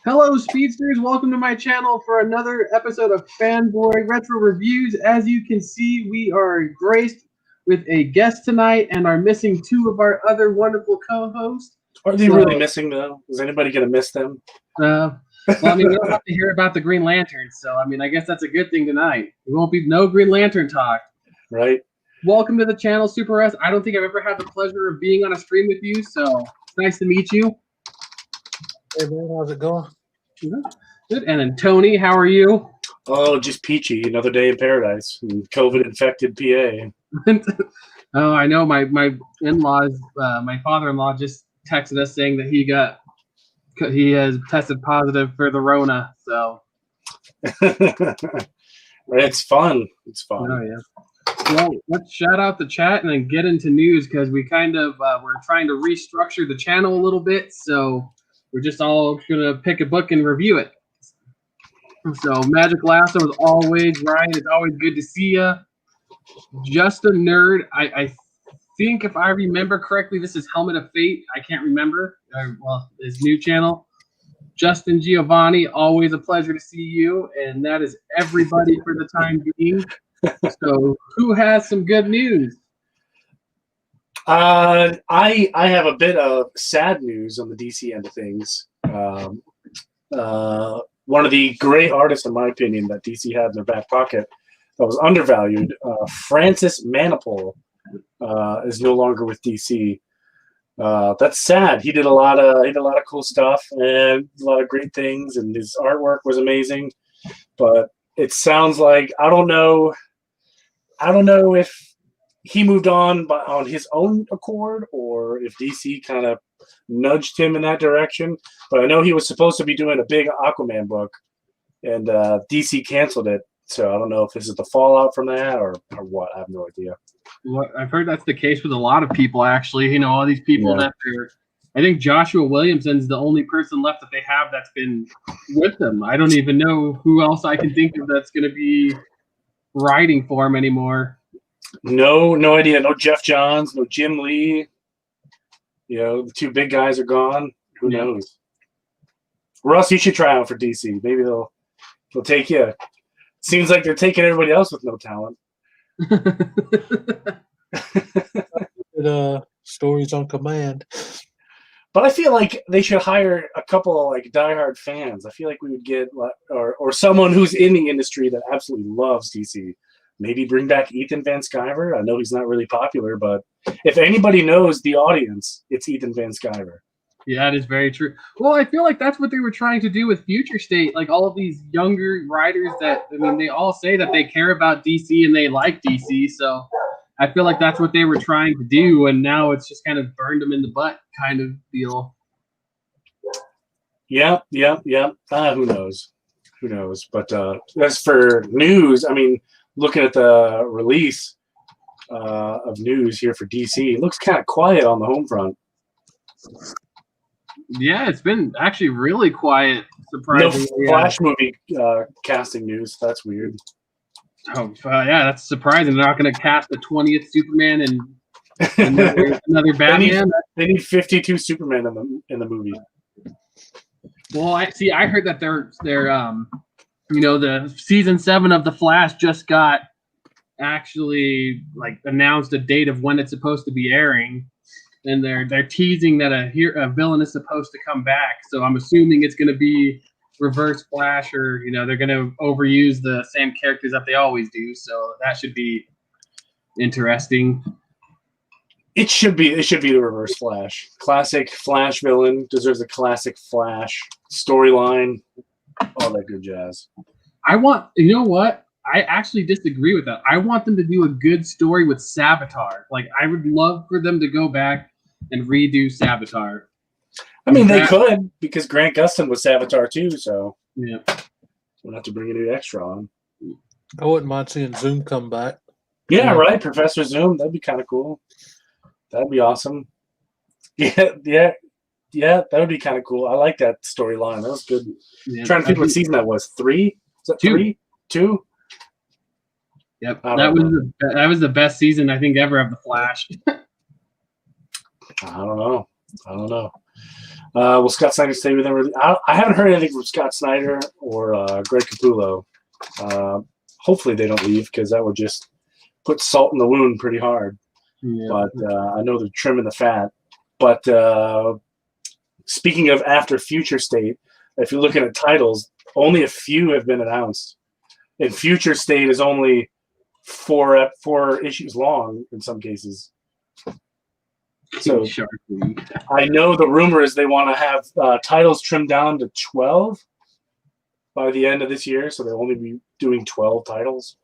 Hello, speedsters! Welcome to my channel for another episode of Fanboy Retro Reviews. As you can see, we are graced with a guest tonight and are missing two of our other wonderful co-hosts. Are they really missing, though? Is anybody going to miss them? Well, I mean, we don't have to hear about the Green Lantern, so I mean, I guess that's a good thing tonight. There won't be no Green Lantern talk. Right. Welcome to the channel, Super S. I don't think I've ever had the pleasure of being on a stream with you, so it's nice to meet you. Hey man, how's it going? Good. And then Tony, how are you? Oh, just peachy. Another day in paradise. COVID-infected PA. Oh, I know. My in-laws, my father-in-law just texted us saying that he has tested positive for the Rona. So It's fun. It's fun. Oh yeah. Well, let's shout out the chat and then get into news because we kind of we're trying to restructure the channel a little bit. So we're just all gonna pick a book and review it. So Magic Lasso, as always, Ryan, it's always good to see you. Just a Nerd, I think if I remember correctly, this is Helmet of Fate. I can't remember. Well, his new channel. Justin Giovanni, always a pleasure to see you. And that is everybody for the time being. So who has some good news? I have a bit of sad news on the DC end of things. One of the great artists, in my opinion, that DC had in their back pocket that was undervalued, Francis Manapul, is no longer with DC. That's sad. He did a lot of cool stuff and a lot of great things, and his artwork was amazing. But it sounds like I don't know if he moved on on his own accord or if DC kind of nudged him in that direction. But I know he was supposed to be doing a big Aquaman book, and DC canceled it. So I don't know if this is the fallout from that or what. I have no idea. Well, I've heard that's the case with a lot of people, actually. You know, all these people that I think Joshua Williamson's the only person left that they have that's been with them. I don't even know who else I can think of that's going to be writing for him anymore. No idea. No Jeff Johns, no Jim Lee. You know, the two big guys are gone. Who knows? Russ, you should try out for DC. Maybe they'll take you. Seems like they're taking everybody else with no talent. Stories on command. But I feel like they should hire a couple of like diehard fans. I feel like we would get or someone who's in the industry that absolutely loves DC. Maybe bring back Ethan Van Sciver. I know he's not really popular, but if anybody knows the audience, it's Ethan Van Sciver. Yeah, that is very true. Well, I feel like that's what they were trying to do with Future State. Like all of these younger writers that, I mean, they all say that they care about DC and they like DC. So I feel like that's what they were trying to do. And now it's just kind of burned them in the butt kind of deal. Yeah. Who knows? But as for news, I mean, looking at the release of news here for DC, it looks kind of quiet on the home front. Yeah, it's been actually really quiet, surprisingly. No Flash movie casting news. That's weird. Oh, yeah, that's surprising. They're not going to cast the 20th Superman and another Batman. They need 52 Superman in the movie. Well, I heard that they're the season 7 of The Flash just got actually like announced a date of when it's supposed to be airing. And they're teasing that a villain is supposed to come back. So I'm assuming it's going to be Reverse Flash, or they're going to overuse the same characters that they always do. So that should be interesting. It should be the Reverse Flash. Classic Flash villain deserves a classic Flash storyline. All that good jazz. You know what? I actually disagree with that. I want them to do a good story with Savitar. Like, I would love for them to go back and redo Savitar. I mean, they could, because Grant Gustin was Savitar too, so yeah, we'll have to bring a new extra on. I wouldn't mind seeing Zoom come back. Yeah, right, Professor Zoom. That'd be kind of cool. That'd be awesome. Yeah, that would be kind of cool. I like that storyline. That was good. Yeah, I'm trying to think what season that was. 3? Is that 3? 2? Yep, that was the best season I think ever of The Flash. I don't know. Will Scott Snyder stay with them? I haven't heard anything from Scott Snyder or Greg Capullo. Hopefully they don't leave because that would just put salt in the wound pretty hard. Yeah. But I know they're trimming the fat. But speaking of after Future State, if you're looking at titles, only a few have been announced. And Future State is only four issues long in some cases. So I know the rumor is they want to have titles trimmed down to 12 by the end of this year, so they'll only be doing 12 titles.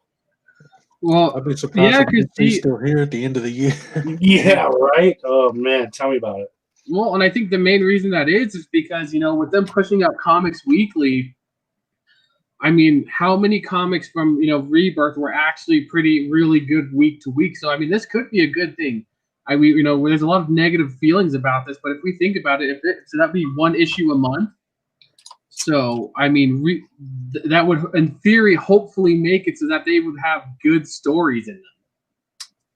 Well, I'd be surprised if he's still here at the end of the year. Yeah, right? Oh, man, tell me about it. Well, and I think the main reason that is because, with them pushing out comics weekly, I mean, how many comics from, Rebirth were actually really good week to week? So, I mean, this could be a good thing. There's a lot of negative feelings about this, but if we think about it, so that'd be one issue a month. So, I mean, that would, in theory, hopefully make it so that they would have good stories in them.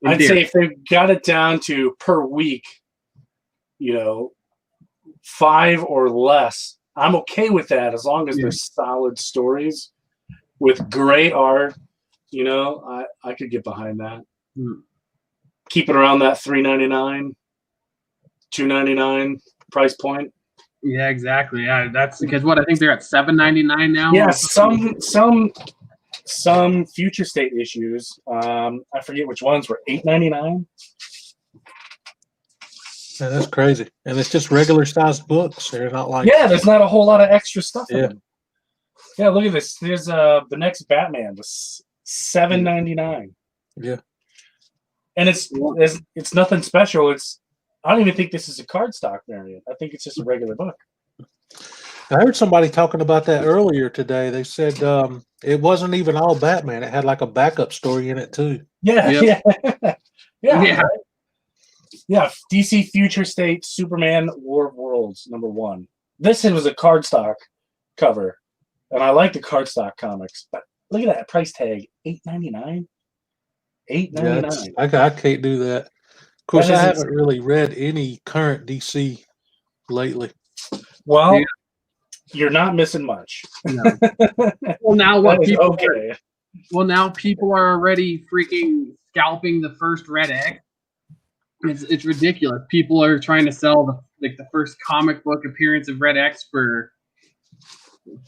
I'd say if they got it down to per week, 5 or less, I'm okay with that as long as they're solid stories with great art. I could get behind that. Keep it around that $3.99, $2.99 price point. Yeah, exactly. Yeah, that's because I think they're at $7.99 now. Yeah, some Future State issues. I forget which ones were $8.99. Yeah, that's crazy, and it's just regular sized books. They're not like there's not a whole lot of extra stuff in them. Yeah, look at this. There's the next Batman was $7.99. Yeah, and it's nothing special. I don't even think this is a cardstock variant. I think it's just a regular book. I heard somebody talking about that earlier today. They said it wasn't even all Batman. It had like a backup story in it too. Yeah. Yeah, DC Future State Superman War of Worlds #1. This was a cardstock cover, and I like the cardstock comics. But look at that price tag, $8.99. $8.99. I can't do that. Of course, I haven't really read any current DC lately. Well, you're not missing much. No. Well, now what? Well, now people are already freaking scalping the first Red X. It's ridiculous. People are trying to sell the first comic book appearance of Red X for,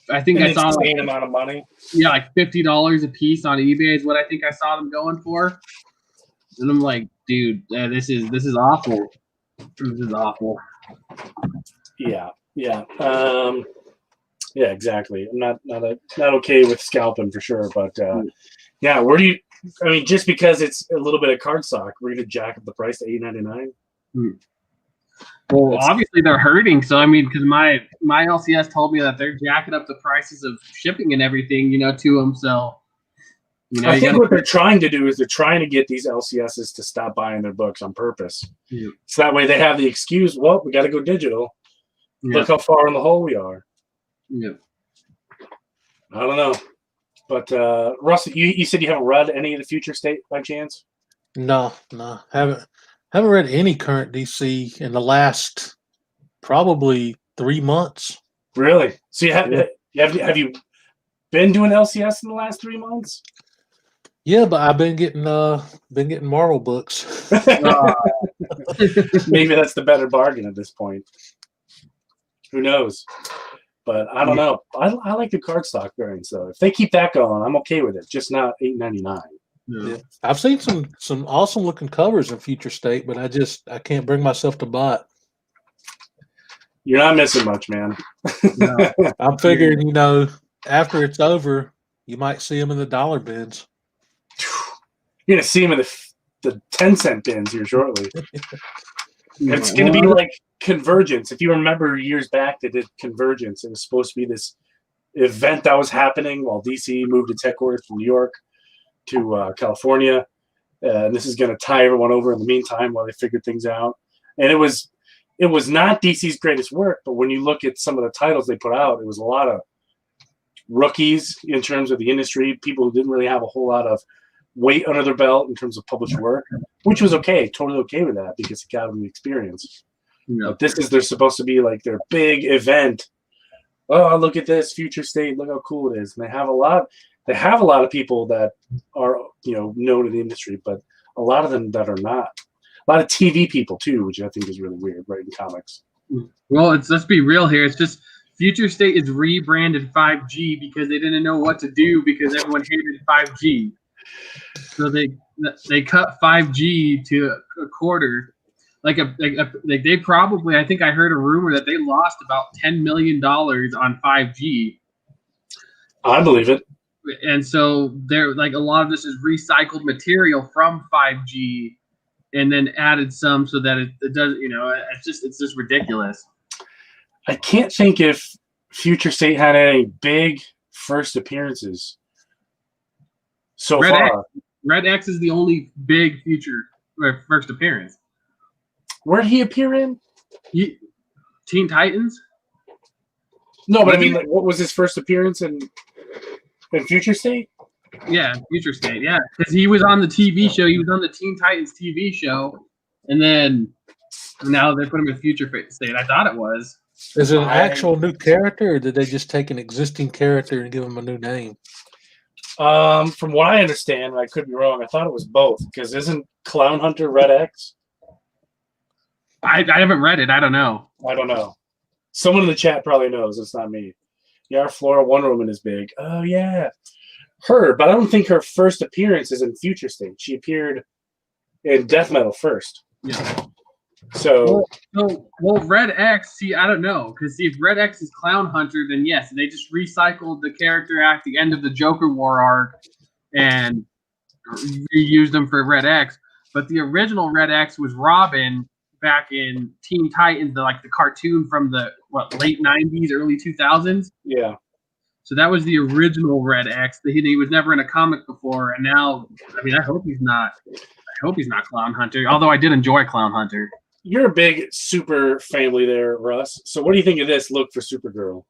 I think I saw insane amount of money. Yeah, like $50 a piece on eBay is what I think I saw them going for. And I'm like, dude, this is awful. This is awful. Yeah. Yeah, exactly. I'm not okay with scalping for sure, but yeah. Where do you? I mean, just because it's a little bit of cardstock, we're gonna jack up the price to $8.99. Well, obviously they're hurting. So I mean, because my LCS told me that they're jacking up the prices of shipping and everything, to them. So I think what they're trying to do is they're trying to get these LCSs to stop buying their books on purpose. Yeah. So that way they have the excuse, well, we got to go digital. Yeah. Look how far in the hole we are. Yeah. I don't know. But, Russ, you said you haven't read any of the Future State by chance? No. Haven't read any current DC in the last probably 3 months. Really? So have you been doing LCS in the last 3 months? Yeah, but I've been getting Marvel books. Maybe that's the better bargain at this point. Who knows? But I don't know. I like the cardstock variants though. If they keep that going, I'm okay with it. Just not $8.99. Yeah. I've seen some awesome looking covers in Future State, but I can't bring myself to buy it. You're not missing much, man. No. I'm figuring, after it's over, you might see them in the dollar bins. You're gonna see them in the 10-cent bins here shortly. It's gonna be like Convergence. If you remember years back, they did Convergence. It was supposed to be this event that was happening while DC moved its headquarters from New York to California. And this is going to tie everyone over in the meantime while they figured things out. And it was not DC's greatest work, but when you look at some of the titles they put out, it was a lot of rookies in terms of the industry, people who didn't really have a whole lot of weight under their belt in terms of published work, which was okay, totally okay with that because it got them the experience. Yeah. Like there's supposed to be like their big event. Oh, look at this future state! Look how cool it is. And they have a lot of people that are known in the industry, but a lot of them that are not. A lot of TV people too, which I think is really weird, writing comics. Well, let's be real here. It's just Future State is rebranded 5G because they didn't know what to do because everyone hated 5G. So they cut 5G to a quarter. Like they probably, I think I heard a rumor that they lost about $10 million on 5G. I believe it. And so they're like a lot of this is recycled material from 5G and then added some so that it does, it's just ridiculous. I can't think if Future State had any big first appearances so far. Red X is the only big first appearance. Where did he appear in? Teen Titans? No, but I mean, like, what was his first appearance in Future State? Yeah, Future State, yeah. Because he was on the TV show. He was on the Teen Titans TV show. And then now they put him in Future State. I thought it was. Is it an actual new character, or did they just take an existing character and give him a new name? From what I understand, and I could be wrong, I thought it was both. Because isn't Clown Hunter Red X? I haven't read it. I don't know. I don't know. Someone in the chat probably knows. It's not me. Yeah, our Flora Wonder Woman is big. Oh, yeah. Her, but I don't think her first appearance is in Future State. She appeared in Death Metal first. Yeah. So Red X, see, I don't know. Because if Red X is Clown Hunter, then yes, they just recycled the character at the end of the Joker War arc and reused them for Red X. But the original Red X was Robin back in Teen Titans, the cartoon from the late 90s, early 2000s. Yeah. So that was the original Red X. He was never in a comic before, and now, I mean, I hope he's not Clown Hunter. Although I did enjoy Clown Hunter. You're a big super family there, Russ. So what do you think of this look for Supergirl?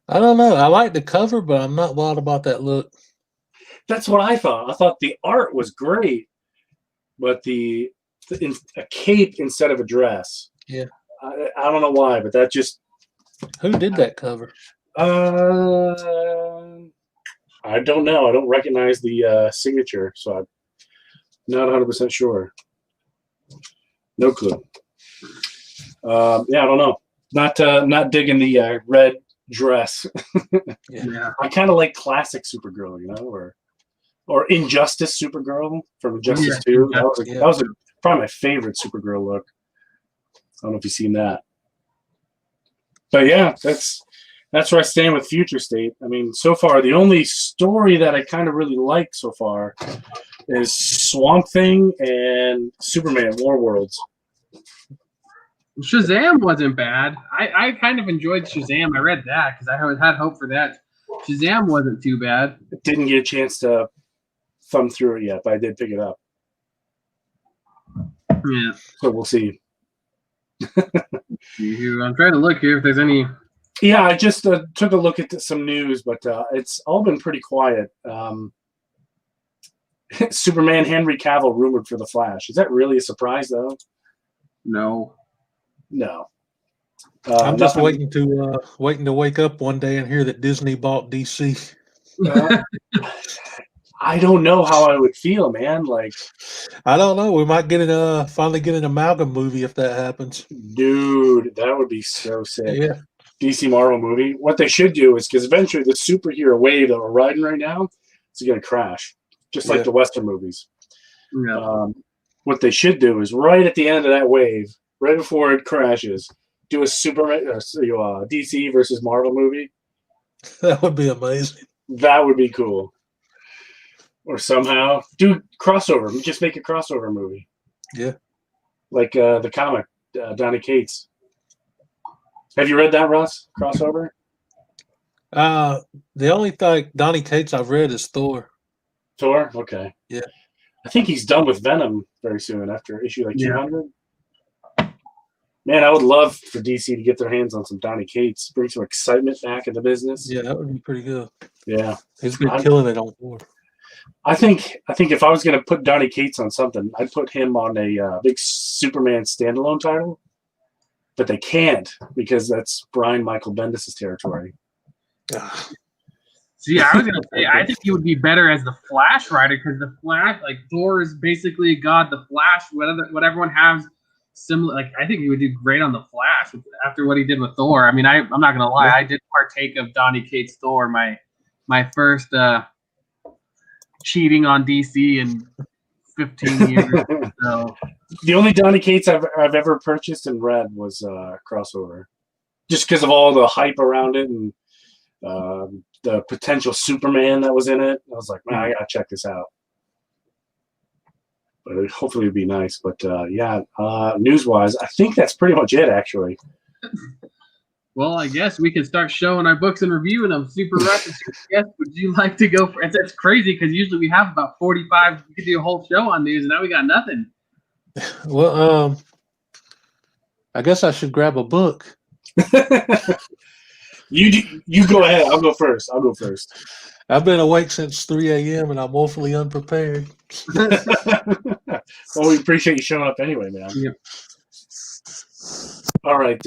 I don't know. I like the cover, but I'm not wild about that look. That's what I thought. I thought the art was great, but a cape instead of a dress. Yeah. I don't know why, but that just. Who did that cover? I don't know. I don't recognize the signature, so I'm not 100% sure. No clue. Yeah, I don't know. Not digging the red dress. Yeah. I kind of like classic Supergirl, or Injustice Supergirl from Injustice 2. That was probably my favorite Supergirl look. I don't know if you've seen that. But yeah, that's where I stand with Future State. I mean, so far, the only story that I kind of really like so far is Swamp Thing and Superman War Worlds. Shazam wasn't bad. I kind of enjoyed Shazam. I read that because I had hope for that. Shazam wasn't too bad. Didn't get a chance to thumb through it yet, but I did pick it up. Yeah. So we'll see. I'm trying to look here if there's any. Yeah, I just took a look at some news, but it's all been pretty quiet. Superman Henry Cavill rumored for The Flash. Is that really a surprise, though? No. I'm just waiting to wake up one day and hear that Disney bought DC. I don't know how I would feel, man. Like, I don't know. We might finally get an amalgam movie if that happens. Dude, that would be so sick. Yeah. DC Marvel movie. What they should do is, because eventually the superhero wave that we're riding right now is going to crash, just like the Western movies. Yeah. What they should do is right at the end of that wave, right before it crashes, do a Superman, DC versus Marvel movie. That would be amazing. That would be cool. Or somehow do crossover. Just make a crossover movie. Yeah. Like the comic, Donny Cates. Have you read that, Russ? Crossover? The only thing Donny Cates I've read is Thor. Thor? Okay. Yeah. I think he's done with Venom very soon after issue 200. Man, I would love for DC to get their hands on some Donny Cates, bring some excitement back in the business. Yeah, that would be pretty good. Yeah. He's been killing it on Thor. I think if I was going to put Donny Cates on something, I'd put him on a big Superman standalone title. But they can't because that's Brian Michael Bendis' territory. See, I was gonna say I think he would be better as the Flash writer because the Flash, like Thor, is basically a god. The Flash, what everyone has similar. Like I think he would do great on the Flash after what he did with Thor. I mean, I'm not gonna lie, I did partake of Donny Cates' Thor, my first cheating on DC in 15 years. So the only Donny Cates I've ever purchased and read was Crossover, just because of all the hype around it and the potential Superman that was in it. I was like, man, I gotta check this out. But hopefully it'd be nice. But news-wise, I think that's pretty much it, actually. Well, I guess we can start showing our books and reviewing them. Super Rush, yes, would you like to go for it? That's crazy because usually we have about 45. We could do a whole show on news, and now we got nothing. Well, I guess I should grab a book. You go ahead. I'll go first. I've been awake since 3 a.m. and I'm woefully unprepared. Well, we appreciate you showing up anyway, man. Yep. All right.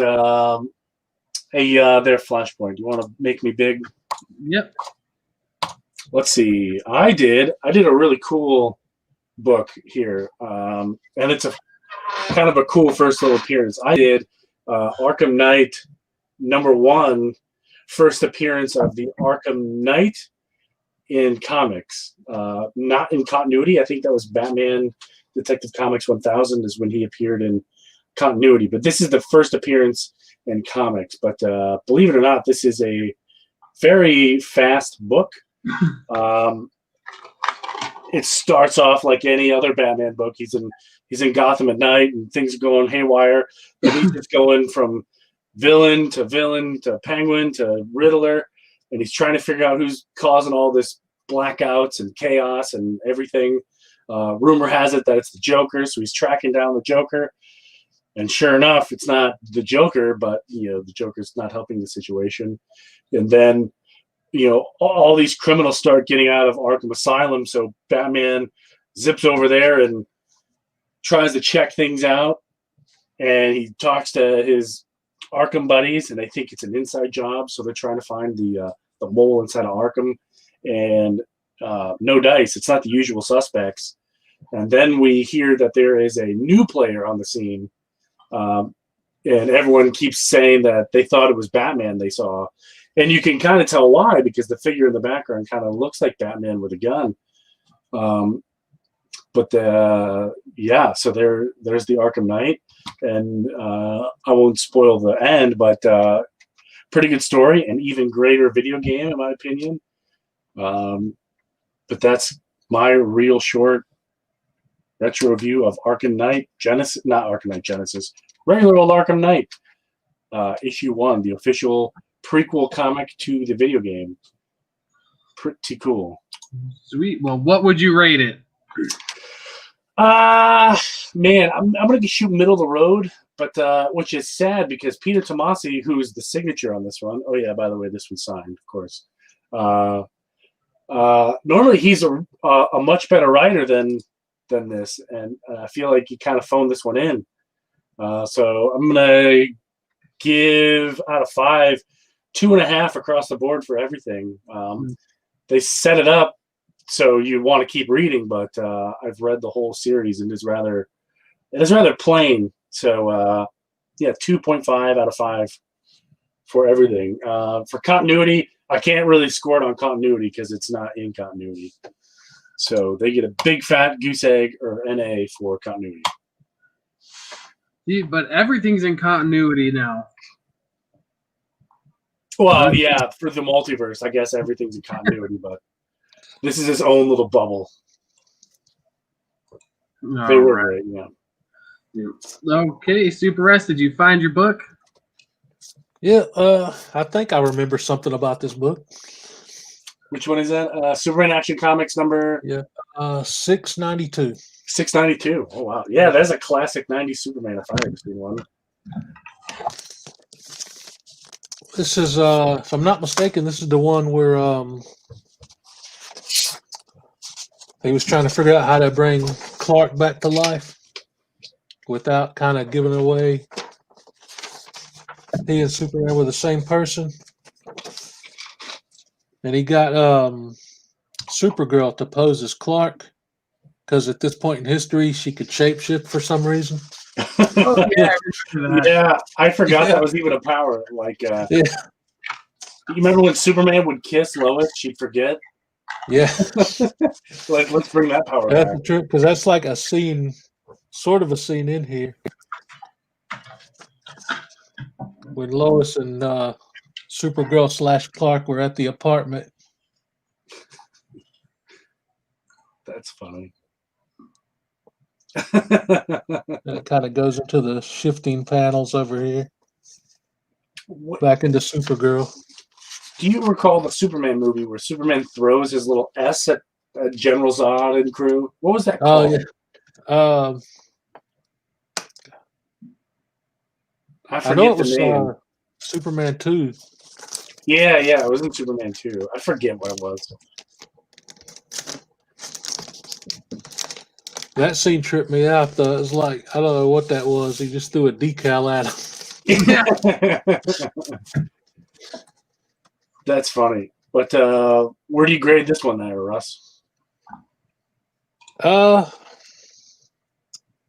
Hey, there, Flashpoint. You want to make me big? Yep. Let's see. I did a really cool book here, and it's a kind of a cool first little appearance. I did Arkham Knight #1, first appearance of the Arkham Knight in comics, not in continuity. I think that was Batman Detective Comics 1000 is when he appeared in continuity, but this is the first appearance in comics. But believe it or not, this is a very fast book. It starts off like any other Batman book. He's in Gotham at night, and things are going haywire. And he's just going from villain to Penguin to Riddler, and he's trying to figure out who's causing all this blackouts and chaos and everything. Rumor has it that it's the Joker, so he's tracking down the Joker. And sure enough, it's not the Joker, but the Joker's not helping the situation. And then all these criminals start getting out of Arkham Asylum, so Batman zips over there and tries to check things out. And he talks to his Arkham buddies, and they think it's an inside job, so they're trying to find the mole inside of Arkham. And no dice. It's not the usual suspects. And then we hear that there is a new player on the scene. And everyone keeps saying that they thought it was Batman they saw. And you can kind of tell why, because the figure in the background kind of looks like Batman with a gun. So there's the Arkham Knight. And I won't spoil the end, but pretty good story, an even greater video game, in my opinion. But that's my real short retro review of Arkham Knight Genesis, not Arkham Knight Genesis, regular old Arkham Knight, issue 1, the official prequel comic to the video game. Pretty cool. Sweet. Well, what would you rate it? Man, I'm gonna shoot middle of the road, but which is sad because Peter Tomasi, who's the signature on this one. Oh yeah, by the way, this one's signed, of course. Normally he's a much better writer than this, and I feel like he kind of phoned this one in. So I'm gonna give out of 5, 2.5 across the board for everything. They set it up so you want to keep reading, but I've read the whole series and it is rather plain. So 2.5 out of 5 for everything. For continuity, I can't really score it on continuity because it's not in continuity. So they get a big fat goose egg or NA for continuity. See, but everything's in continuity now. Well, yeah, for the multiverse, I guess everything's in continuity, but this is his own little bubble. They were great, yeah. Okay, Super S, did you find your book? Yeah, I think I remember something about this book. Which one is that? Superman Action Comics number? Yeah, 692. 692. Oh wow, yeah, that's a classic '90s Superman if I ever seen one. This is, if I'm not mistaken, this is the one where He was trying to figure out how to bring Clark back to life without kind of giving away he and Superman were the same person. And he got Supergirl to pose as Clark because at this point in history, she could shapeshift for some reason. Oh, yeah, I remember that. Yeah, I forgot that was even a power. Like, Yeah. you remember when Superman would kiss Lois, she'd forget? Yeah. Like, let's bring that power That's back. the truth, because that's like a scene, sort of a scene in here. When Lois and Supergirl / Clark were at the apartment. That's funny. And it kind of goes into the shifting panels over here. Back into Supergirl. Do you recall the Superman movie where Superman throws his little S at General Zod and crew? What was that called? Oh, yeah. I know it was Superman 2. Yeah, it was in Superman 2. I forget what it was. That scene tripped me out, though. It was like, I don't know what that was. He just threw a decal at him. That's funny. But where do you grade this one there, Russ? From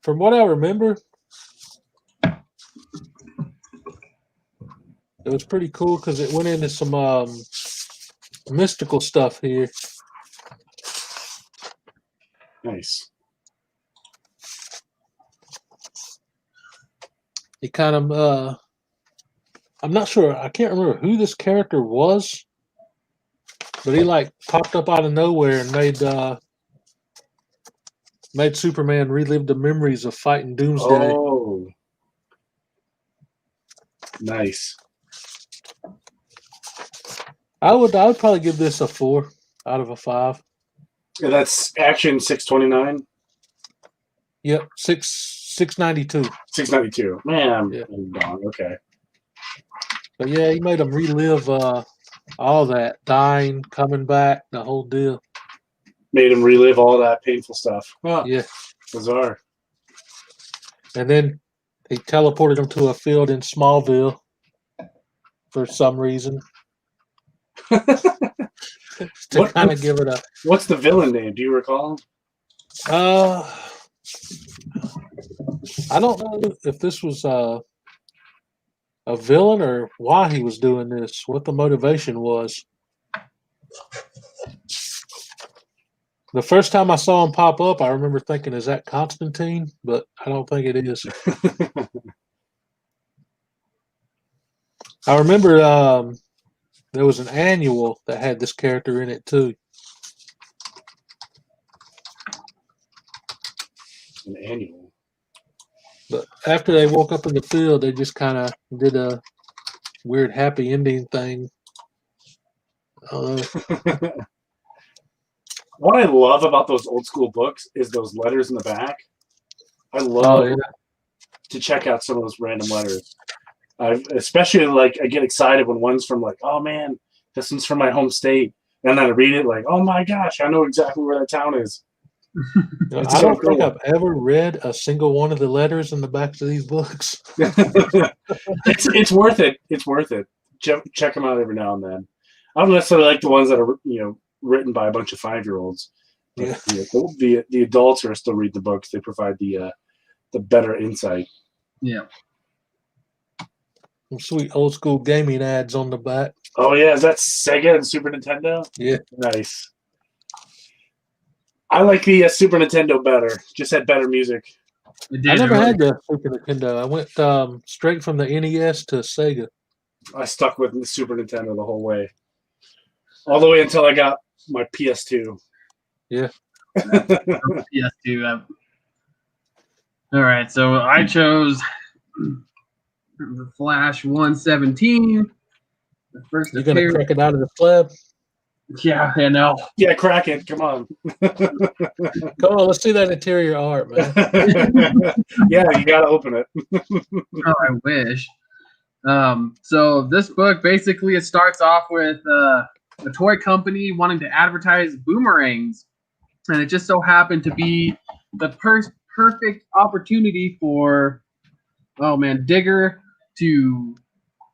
what I remember, it was pretty cool because it went into some mystical stuff here. Nice. He kind of, I'm not sure. I can't remember who this character was, but he like popped up out of nowhere and made Superman relive the memories of fighting Doomsday. Oh, nice. I would probably give this a 4 out of a 5. Yeah, that's Action 629. Yep, 692. 692. Man, Yeah. I'm wrong. Okay. But yeah, he made them relive all that, dying, coming back, the whole deal. Made him relive all that painful stuff. Huh. Yeah. Bizarre. And then he teleported him to a field in Smallville for some reason. To kind of give it a. What's the villain name? Do you recall? I don't know if this was a villain or why he was doing this, what the motivation was. The first time I saw him pop up, I remember thinking, is that Constantine? But I don't think it is. I remember there was an annual that had this character in it too. An annual. But after they woke up in the field, they just kind of did a weird happy ending thing. What I love about those old school books is those letters in the back. I love to check out some of those random letters. Especially like I get excited when one's from like, oh man, this one's from my home state. And then I read it like, oh my gosh, I know exactly where that town is. I don't think I've ever read a single one of the letters in the backs of these books. It's worth it. It's worth it. Check them out every now and then. I don't necessarily like the ones that are written by a bunch of 5-year-olds. Yeah. The adults who are still reading the books, they provide the better insight. Yeah. Some sweet old school gaming ads on the back. Oh yeah, is that Sega and Super Nintendo? Yeah. Nice. I like the Super Nintendo better. Just had better music. I never had the Super Nintendo. I went straight from the NES to Sega. I stuck with the Super Nintendo the whole way. All the way until I got my PS2. Yeah. PS2. All right, so I chose the Flash 117. The first You're going to crack it out of the slab? Yeah, I know. Yeah, crack it. Come on. Come on, let's see that interior art, man. Yeah, you got to open it. Oh, I wish. So this book, basically, it starts off with a toy company wanting to advertise boomerangs. and it just so happened to be the perfect opportunity for Digger to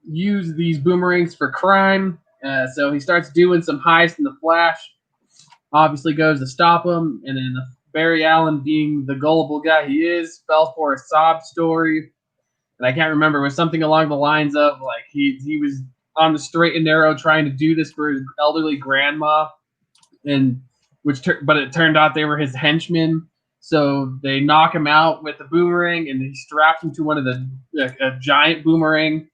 use these boomerangs for crime. So he starts doing some heists, and the Flash obviously goes to stop him. And then Barry Allen, being the gullible guy he is, fell for a sob story. And I can't remember. It was something along the lines of like he was on the straight and narrow trying to do this for his elderly grandma, and but it turned out they were his henchmen. So they knock him out with a boomerang, and he straps him to one of a giant boomerang.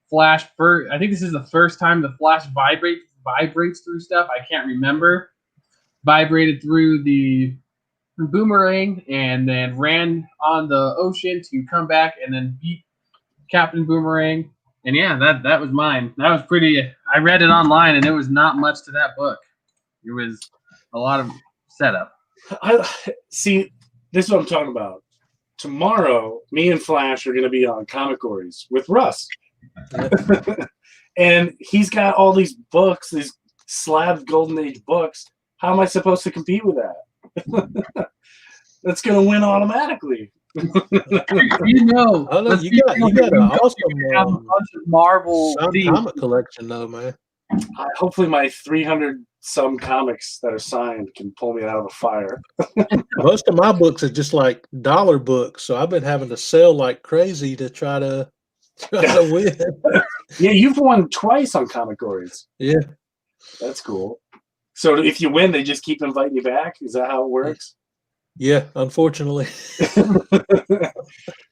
Flash, I think this is the first time the Flash vibrates through stuff. I can't remember. Vibrated through the boomerang and then ran on the ocean to come back and then beat Captain Boomerang. And yeah, that was mine. That was pretty. I read it online, and it was not much to that book. It was a lot of setup. I see. This is what I'm talking about. Tomorrow, me and Flash are going to be on Comic Stories with Russ. And he's got all these books, these slabbed Golden Age books. How am I supposed to compete with that? That's going to win automatically. You know, you got an awesome Marvel comic collection, though, man. Hopefully, my 300 some comics that are signed can pull me out of the fire. Most of my books are just like dollar books, so I've been having to sell like crazy to try to win. Yeah, you've won twice on Comic Stories. Yeah, that's cool. So if you win, they just keep inviting you back. Is that how it works? Yeah, unfortunately.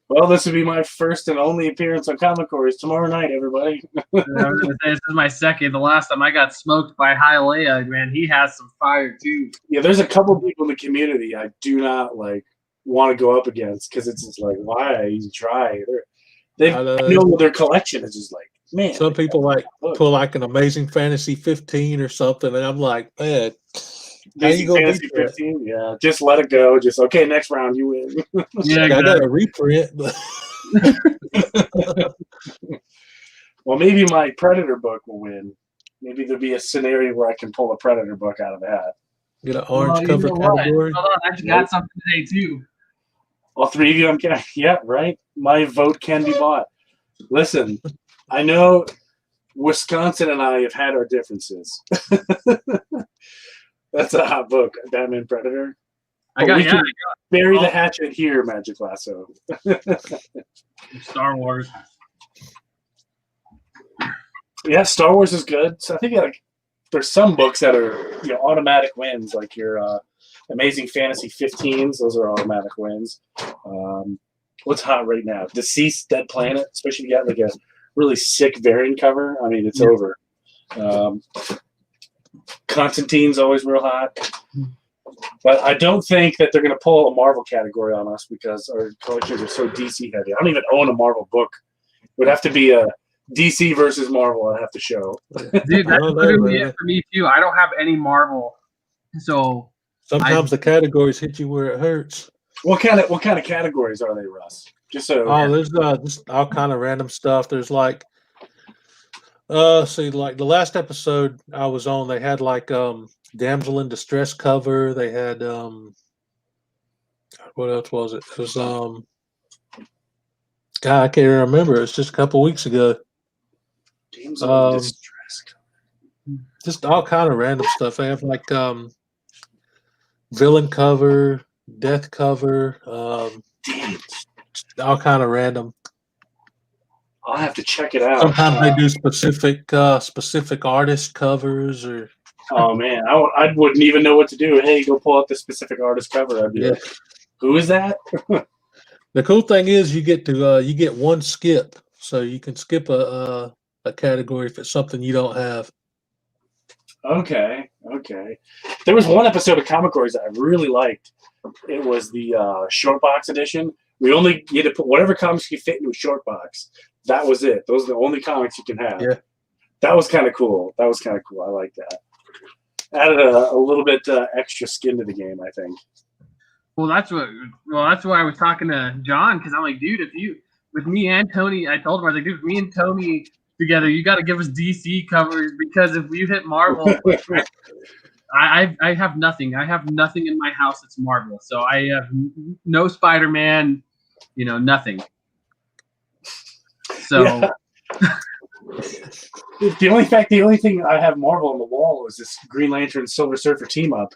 Well, this would be my first and only appearance on Comic Stories tomorrow night, everybody. This is my second. The last time I got smoked by Hialeah, man, he has some fire too. Yeah, there's a couple people in the community I do not want to go up against because it's just like, why even try? They know their collection is just like, man. Some people pull like an Amazing Fantasy 15 or something, and I'm like, man. Amazing Fantasy 15? Yeah, just let it go. Just, okay, next round, you win. Yeah, I got a reprint. But well, maybe my Predator book will win. Maybe there'll be a scenario where I can pull a Predator book out of the hat. Get an orange cover category. Hold on, I actually got something today, too. All three of you, I'm yeah, right? My vote can be bought. Listen, I know Wisconsin and I have had our differences. That's a hot book, Batman Predator. Bury the hatchet here, Magic Lasso. Star Wars. Yeah, Star Wars is good. So I think there's some books that are automatic wins, like your Amazing Fantasy 15s. Those are automatic wins. What's hot right now? Deceased Dead Planet, especially if you got like a really sick variant cover. I mean, it's over. Constantine's always real hot. But I don't think that they're going to pull a Marvel category on us because our collections are so DC heavy. I don't even own a Marvel book. It would have to be a DC versus Marvel I'd have to show. Dude, that's literally it for me, too. I don't have any Marvel. So sometimes the categories hit you where it hurts. What kind of categories are they, Russ? Just so. Oh, there's just all kind of random stuff. There's like, like the last episode I was on, they had like damsel in distress cover. They had what else was it? It was God, I can't remember. It's just a couple weeks ago. Damsel in distress cover. Just all kind of random stuff. They have like villain cover, death cover, all kind of random. I'll have to check it out. Sometimes they do specific artist covers or. Oh man, I wouldn't even know what to do. Hey, go pull out the specific artist cover. I'd be like, who is that? The cool thing is you get one skip, so you can skip a category if it's something you don't have. Okay. There was one episode of Comic Stories that I really liked. It was the short box edition. You had to put whatever comics you fit into a short box. That was it. Those are the only comics you can have. Yeah. That was kind of cool. I like that. Added a little bit extra skin to the game, I think. Well, that's why I was talking to John, because I'm like, dude, with me and Tony, I told him, I was like, dude, me and Tony together, you got to give us DC covers, because if we hit Marvel, I have nothing. I have nothing in my house that's Marvel. So I have no Spider-Man, nothing. So Yeah. The only thing I have Marvel on the wall is this Green Lantern Silver Surfer team up.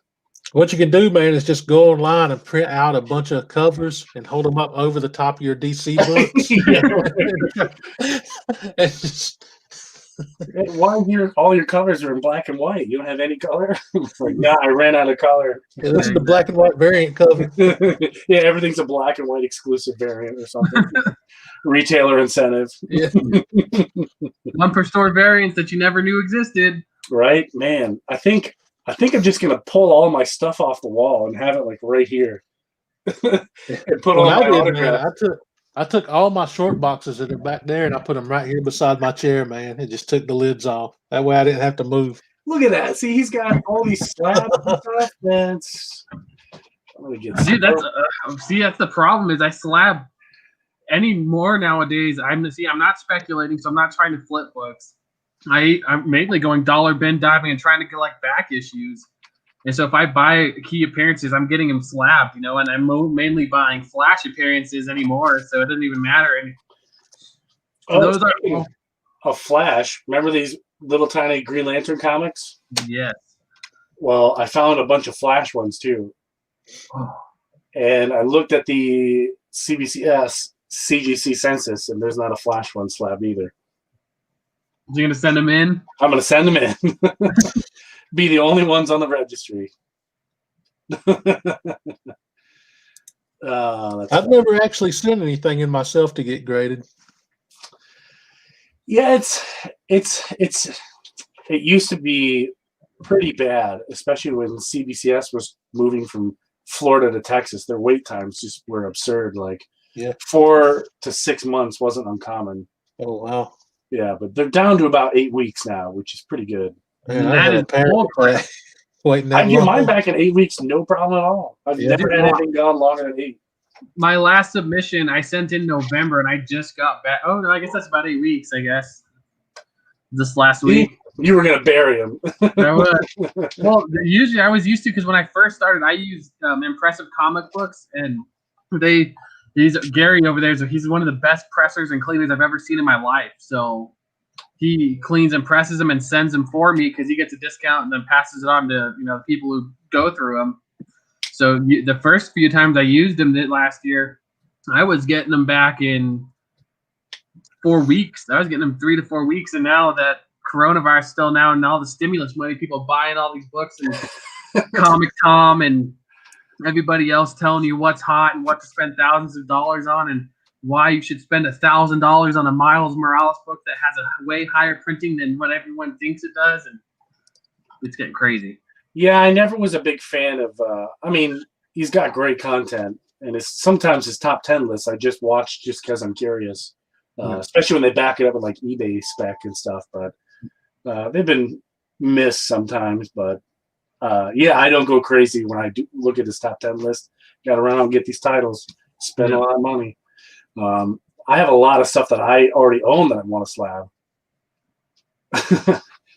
What you can do, man, is just go online and print out a bunch of covers and hold them up over the top of your DC books. It's just, Why all your covers are in black and white? You don't have any color? Like, nah, I ran out of color. yeah, this is the black and white variant cover. Yeah, everything's a black and white exclusive variant or something. Retailer incentive. Yeah. One per store variants that you never knew existed. Right, man. I think I'm just gonna pull all my stuff off the wall and have it like right here, and put all my autographs. I took all my short boxes that are back there and I put them right here beside my chair, man. It just took the lids off. That way I didn't have to move. Look at that. See, he's got all these slabs and stuff. I'm gonna get Dude, that's the problem is I slab any more nowadays. I'm not speculating, so I'm not trying to flip books. I'm mainly going dollar bin diving and trying to collect back issues. And so if I buy key appearances, I'm getting them slabbed, and I'm mainly buying Flash appearances anymore, so it doesn't even matter. And those are a Flash. Remember these little tiny Green Lantern comics? Yes. Well, I found a bunch of Flash ones too. And I looked at the CBCS CGC census, and there's not a Flash one slab either. You gonna send them in? I'm gonna send them in. Be the only ones on the registry. I've never actually sent anything in myself to get graded. Yeah, it used to be pretty bad, especially when CBCS was moving from Florida to Texas. Their wait times just were absurd. Like 4 to 6 months wasn't uncommon. Oh wow. Yeah, but they're down to about 8 weeks now, which is pretty good. Man, that is waiting. I get mine back in 8 weeks, no problem at all. I've never had anything gone longer than 8. My last submission I sent in November, and I just got back. Oh no, I guess that's about 8 weeks. I guess this last week. You were gonna bury him. Well, usually I was used to because when I first started, I used Impressive Comic Books, and he's Gary over there. So he's one of the best pressers and cleaners I've ever seen in my life. So he cleans and presses them and sends them for me because he gets a discount and then passes it on to people who go through them. So the first few times I used them last year, I was getting them back in 4 weeks. I was getting them 3 to 4 weeks, and now that coronavirus still now and all the stimulus money, people buying all these books and Comic Tom and everybody else telling you what's hot and what to spend thousands of dollars on and why you should spend $1,000 on a Miles Morales book that has a way higher printing than what everyone thinks it does, and it's getting crazy. Yeah, I never was a big fan of. I mean, he's got great content, and sometimes his top 10 lists I just watch just because I'm curious, especially when they back it up with like eBay spec and stuff. But they've been missed sometimes. But yeah, I don't go crazy when I do look at his top 10 list. Got to run out and get these titles, spend a lot of money. I have a lot of stuff that I already own that I want to slab.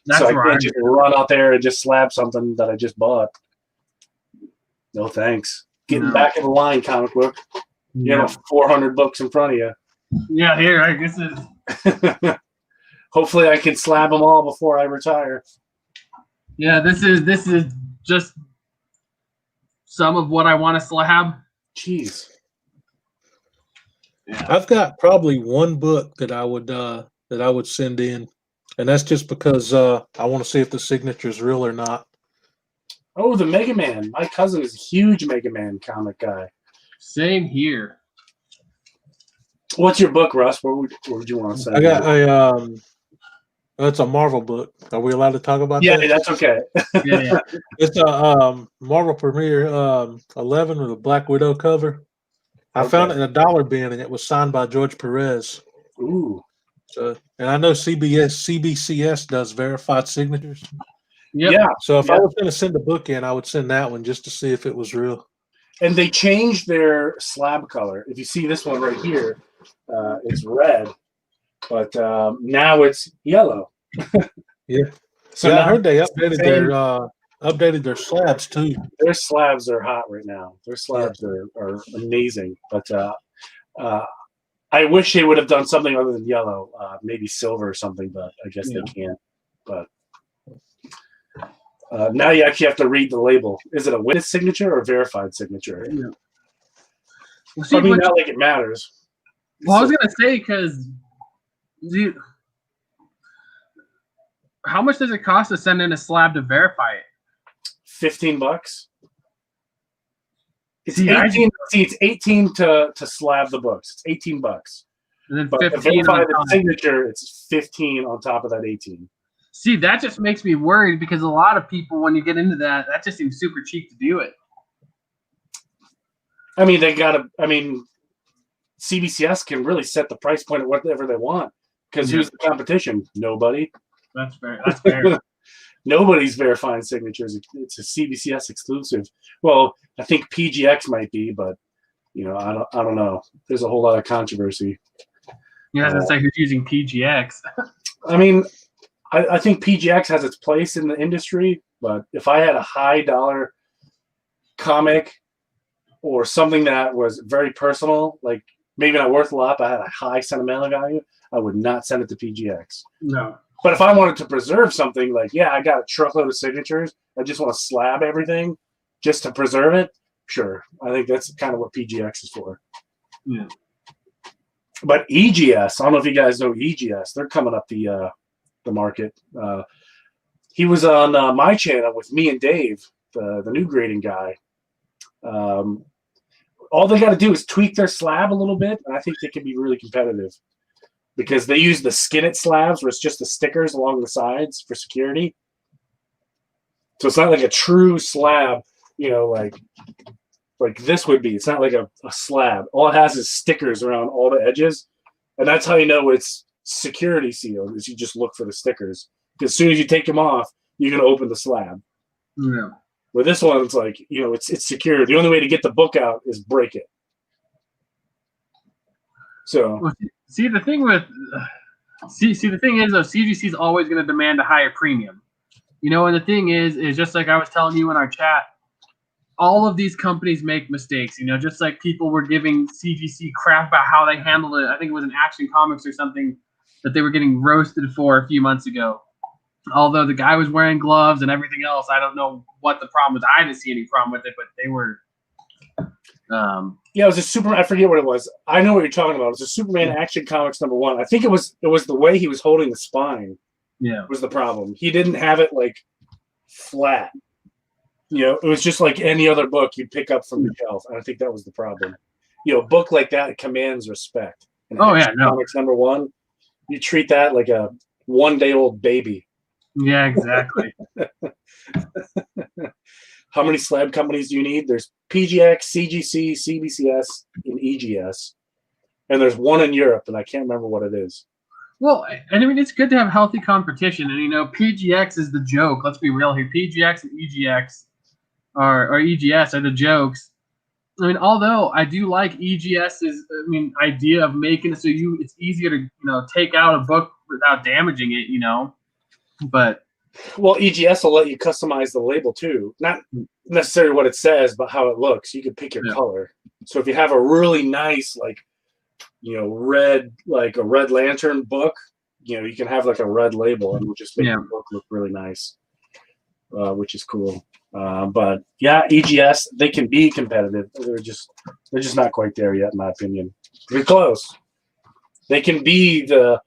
So I can't just run out there and just slab something that I just bought. No thanks. Getting back in the line, comic book. You have 400 books in front of you. Yeah, here, I guess it's... Hopefully I can slab them all before I retire. Yeah, this is just some of what I want to slab. Jeez. Yeah. I've got probably one book that I would send in, and that's just because I want to see if the signature is real or not. Oh, the Mega Man. My cousin is a huge Mega Man comic guy. Same here. What's your book, Russ? What would you want to say? I got it's a Marvel book. Are we allowed to talk about that? Yeah, that's okay. Yeah. It's a Marvel Premiere 11 with a Black Widow cover. I found it in a dollar bin, and it was signed by George Perez. Ooh. So, and I know CBCS does verified signatures. Yep. Yeah. So if I was going to send a book in, I would send that one just to see if it was real. And they changed their slab color. If you see this one right here, it's red, but now it's yellow. Yeah. So I heard they updated updated their slabs too. Their slabs are hot right now. Their slabs are amazing. But I wish they would have done something other than yellow, maybe silver or something, but I guess they can't. But now you actually have to read the label. Is it a witness signature or verified signature? Yeah. Well, see, I mean, not like it matters. Well, I was gonna say because, how much does it cost to send in a slab to verify it? $15. It's See, 18. It's 18 to slab the books. It's $18. And then But to 15 verify on the top. signature, it's 15 on top of that 18. See, that just makes me worried because a lot of people, when you get into that just seems super cheap to do it. I mean, they gotta. I mean, CBCS can really set the price point at whatever they want because who's the competition? Nobody. That's fair. That's fair. Nobody's verifying signatures. It's a CBCS exclusive. Well, I think PGX might be, but I don't know. There's a whole lot of controversy. You have to say who's using PGX. I mean, I think PGX has its place in the industry, but if I had a high dollar comic or something that was very personal, like maybe not worth a lot, but had a high sentimental value, I would not send it to PGX. No. But if I wanted to preserve something, like, I got a truckload of signatures, I just want to slab everything just to preserve it, sure. I think that's kind of what PGX is for. Yeah. But EGS, I don't know if you guys know EGS. They're coming up the market. He was on my channel with me and Dave, the new grading guy. All they got to do is tweak their slab a little bit, and I think they can be really competitive because they use the skin it slabs where it's just the stickers along the sides for security. So it's not like a true slab, like this would be. It's not like a slab. All it has is stickers around all the edges, and that's how you know it's security sealed, is you just look for the stickers. Because as soon as you take them off, you're going to open the slab. Yeah. Where this one's like, it's secure. The only way to get the book out is break it. So, Well, see, the thing with the thing is, though, CGC is always going to demand a higher premium. And the thing is just like I was telling you in our chat, all of these companies make mistakes. Just like people were giving CGC crap about how they handled it. I think it was in Action Comics or something that they were getting roasted for a few months ago. Although the guy was wearing gloves and everything else, I don't know what the problem was. I didn't see any problem with it, but they were. It was a Superman. I forget what it was. I know what you're talking about. It was a Superman Action Comics #1. I think it was the way he was holding the spine. Yeah, was the problem. He didn't have it like flat. It was just like any other book you pick up from the shelf. And I think that was the problem. A book like that commands respect. And Comics #1, you treat that like a 1-day-old baby. Yeah, exactly. How many slab companies do you need? There's PGX, CGC, CBCS, and EGS. And there's one in Europe, and I can't remember what it is. Well, and I mean, it's good to have healthy competition. And, PGX is the joke. Let's be real here. PGX and EGX or EGS are the jokes. I mean, although I do like EGS's, idea of making it so it's easier to, take out a book without damaging it, But well, EGS will let you customize the label too. Not necessarily what it says, but how it looks. You can pick your color. So if you have a really nice, red, like a Red Lantern book, you can have like a red label and we'll just make the book look really nice, which is cool. But EGS, they can be competitive. They're just not quite there yet, in my opinion. They're close. They can be the,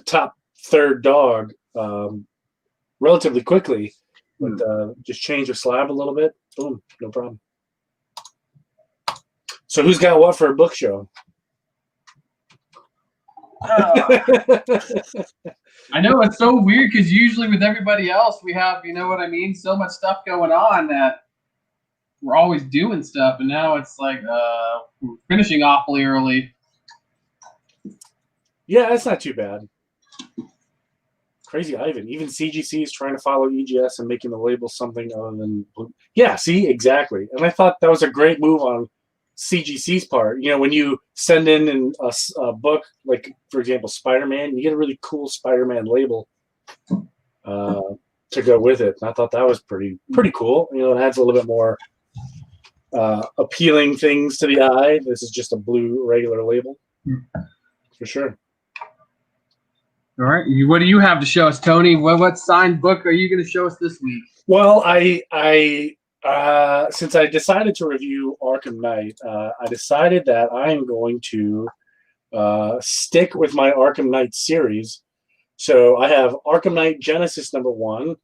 top third dog relatively quickly, but just change your slab a little bit. Boom, no problem. So who's got what for a book show? I know it's so weird because usually with everybody else we have, so much stuff going on that we're always doing stuff, and now it's like we're finishing awfully early. Yeah, that's not too bad. Crazy Ivan. Even CGC is trying to follow EGS and making the label something other than blue. Yeah, see, exactly. And I thought that was a great move on CGC's part. When you send in a book, like, for example, Spider-Man, you get a really cool Spider-Man label to to go with it. And I thought that was pretty cool. You know, it adds a little bit more appealing things to the eye. This is just a blue regular label, for sure. All right. What do you have to show us, Tony? What signed book are you going to show us this week? Well, I since I decided to review Arkham Knight, I decided that I am going to stick with my Arkham Knight series. So I have Arkham Knight Genesis #1.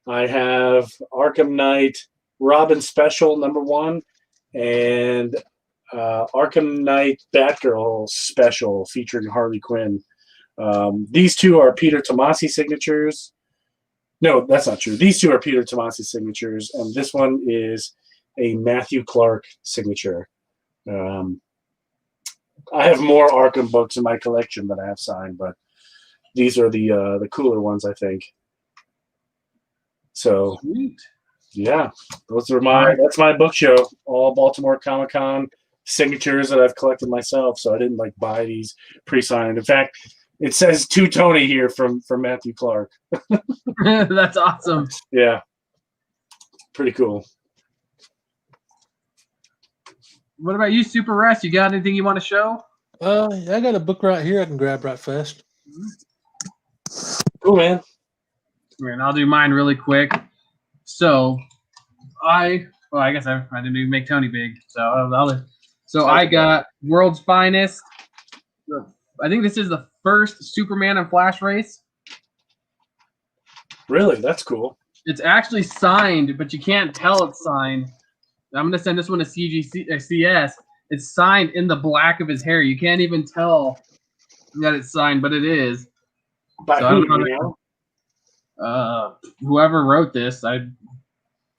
I have Arkham Knight Robin Special #1, and Arkham Knight Batgirl Special featuring Harley Quinn. These two are Peter Tomasi signatures. No, that's not true. These two are Peter Tomasi signatures, and this one is a Matthew Clark signature. I have more Arkham books in my collection that I have signed, but these are the cooler ones, I think. So, Sweet. yeah, that's my book show. All Baltimore Comic-Con signatures that I've collected myself. So I didn't like buy these pre-signed. In fact, it says to Tony here from Matthew Clark. That's awesome. Yeah, pretty cool. What about you, Super Rest? You got anything you want to show? I got a book right here I can grab right fast. Cool, man. And I'll do mine really quick. So, I guess I didn't even make Tony big. So I got World's Finest. I think this is the first Superman and Flash race. Really? That's cool. It's actually signed, but you can't tell it's signed. I'm going to send this one to CS. It's signed in the black of his hair. You can't even tell that it's signed, but it is. By So who, you know? Whoever wrote this,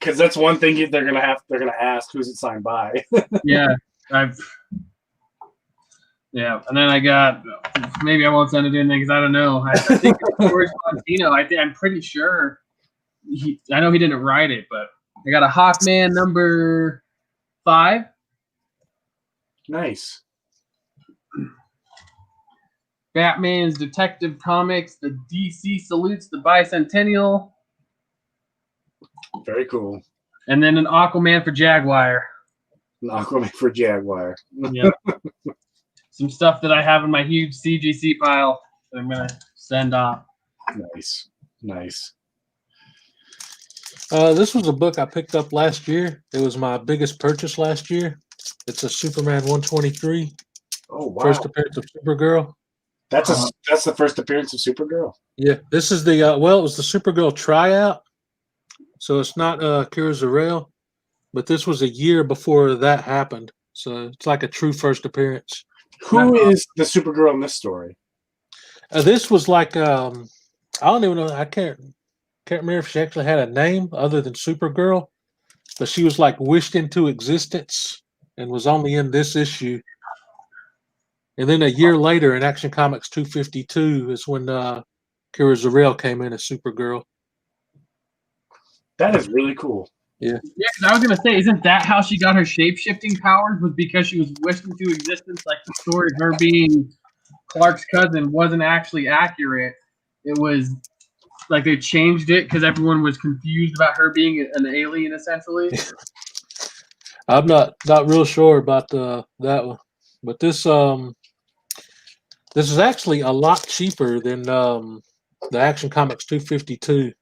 Because that's one thing they're gonna ask, who's it signed by? yeah, and then I got, maybe I won't send it in because I don't know. I think it's George Montino. I'm pretty sure. I know he didn't write it, but I got a Hawkman #5. Nice. Batman's Detective Comics. The DC salutes the bicentennial. Very cool. And then an Aquaman for Jaguar. An Aquaman for Jaguar. Yep. Some stuff that I have in my huge CGC pile that I'm gonna send off. Nice. This was a book I picked up last year. It was my biggest purchase last year. It's a Superman 123. Oh wow! First appearance of Supergirl. That's the first appearance of Supergirl. Yeah, this is the it was the Supergirl tryout. So it's not Kira Zor-El, but this was a year before that happened. So it's like a true first appearance. Who is the Supergirl in this story? This was like I don't even know. I can't remember if she actually had a name other than Supergirl, but she was like wished into existence and was only in this issue. And then a year later, in Action Comics 252, is when Kira Zor-El came in as Supergirl. That is really cool. Yeah. Yeah, 'cause I was gonna say, isn't that how she got her shape-shifting powers? Was because she was wished into existence? Like the story of her being Clark's cousin wasn't actually accurate. It was like they changed it because everyone was confused about her being an alien, essentially. I'm not real sure about that one, but this is actually a lot cheaper than the Action Comics 252.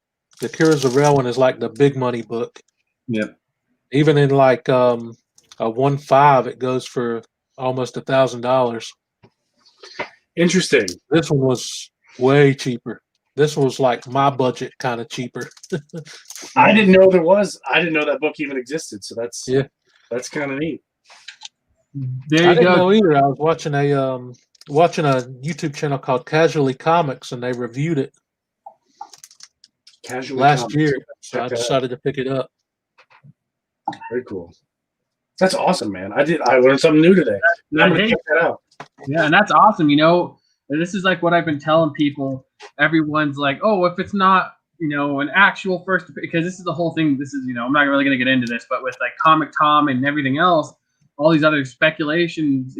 The Kira Zor-El one is like the big money book. Yep. Even in like a 1.5, it goes for almost $1,000. Interesting. This one was way cheaper. This was like my budget kind of cheaper. I didn't know that book even existed. So that's kind of neat. There I you didn't go. know either. I was watching a YouTube channel called Casually Comics, and they reviewed it last year. So I decided to pick it up. Very cool. That's awesome, man. I learned something new today. Now I'm gonna check that out. Yeah, and that's awesome. You know, this is like what I've been telling people. Everyone's like, oh, if it's not, an actual first, because this is the whole thing. This is, I'm not really going to get into this, but with like Comic Tom and everything else, all these other speculations,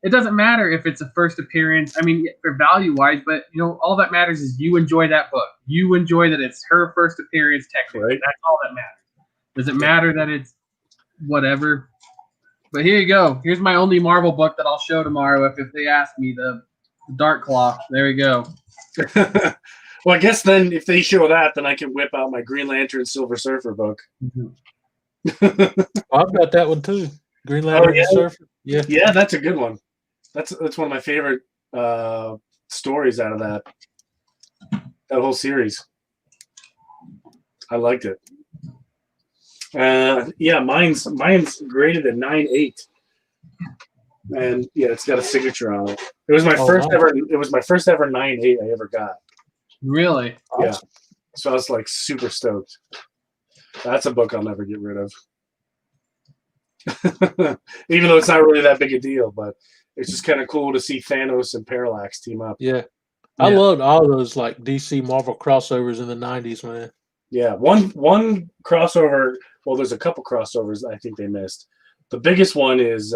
it doesn't matter if it's a first appearance. I mean, for value wise, but all that matters is you enjoy that book. You enjoy that it's her first appearance. Technically, Right. that's all that matters. Does it matter that it's whatever? But here you go. Here's my only Marvel book that I'll show tomorrow if they ask me. The Dark Claw. There we go. Well, I guess then if they show that, then I can whip out my Green Lantern Silver Surfer book. I've got that one too. Green Lantern yeah? Surfer. Yeah. Yeah, that's a good one. That's one of my favorite stories out of that whole series. I liked it. Yeah, mine's graded at 9.8, and yeah, it's got a signature on it. It was my first wow. ever. It was my first ever 9.8 I ever got. Really? Yeah, so I was like super stoked. That's a book I'll never get rid of. Even though it's not really that big a deal, but it's just kind of cool to see Thanos and Parallax team up. Yeah. I loved all those like DC Marvel crossovers in the 90s, man. Yeah, one crossover. Well, there's a couple crossovers I think they missed. The biggest one is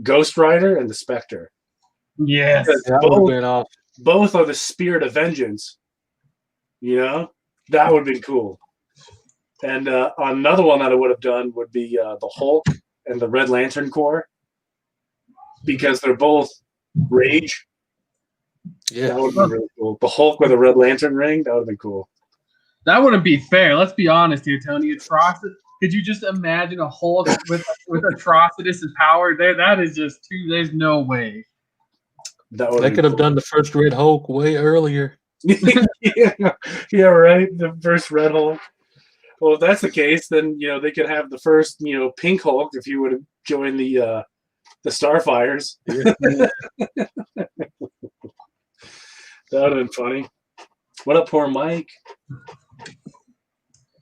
Ghost Rider and the Spectre. Yes. Both are the spirit of vengeance. That would have been cool. And another one that I would have done would be the Hulk and the Red Lantern Corps, because they're both rage. Yeah, that would have been really cool. The Hulk with a Red Lantern ring, that would have been cool. That wouldn't be fair. Let's be honest here, Tony. Could you just imagine a Hulk with Atrocitus' power? That is just too. There's no way. They could have done the first Red Hulk way earlier. yeah, right. The first Red Hulk. Well, if that's the case, then they could have the first Pink Hulk if you would have joined the Starfires. That would have been funny. What up, poor Mike?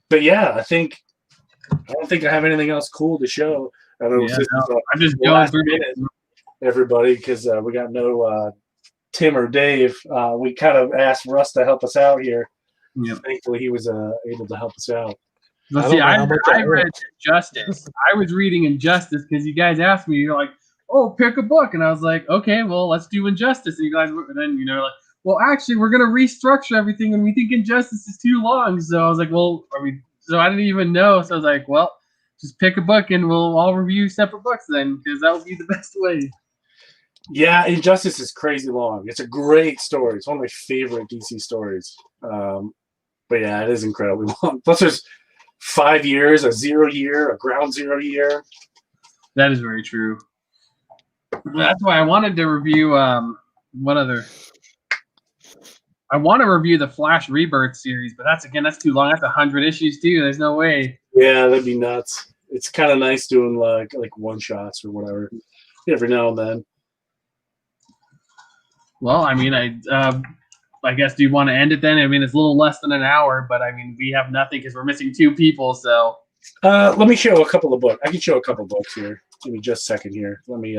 But yeah, I don't think I have anything else cool to show. I'm just going through it, everybody, because we got no Tim or Dave. We kind of asked Russ to help us out here. Yeah. Thankfully, he was able to help us out. Let's see, I read Injustice. I was reading Injustice because you guys asked me, you're like, oh, pick a book. And I was like, okay, well, let's do Injustice. And you guys were, and then, like, well, actually, we're going to restructure everything, and we think Injustice is too long. So I was like, well, so I didn't even know. So I was like, well, just pick a book, and we'll all review separate books then, because that would be the best way. Yeah, Injustice is crazy long. It's a great story. It's one of my favorite DC stories. But yeah, it is incredibly long. Plus, there's 5 years, a 0 year, a ground zero year. That is very true. That's why I wanted to review what other. I want to review the Flash Rebirth series, but that's too long. That's 100 issues too. There's no way. Yeah, that'd be nuts. It's kind of nice doing like one shots or whatever every now and then. Well, I mean, I guess, do you want to end it then? I mean, it's a little less than an hour, but I mean, we have nothing because we're missing 2 people. So let me show a couple of books. I can show a couple of books here. Give me just a second here. Let me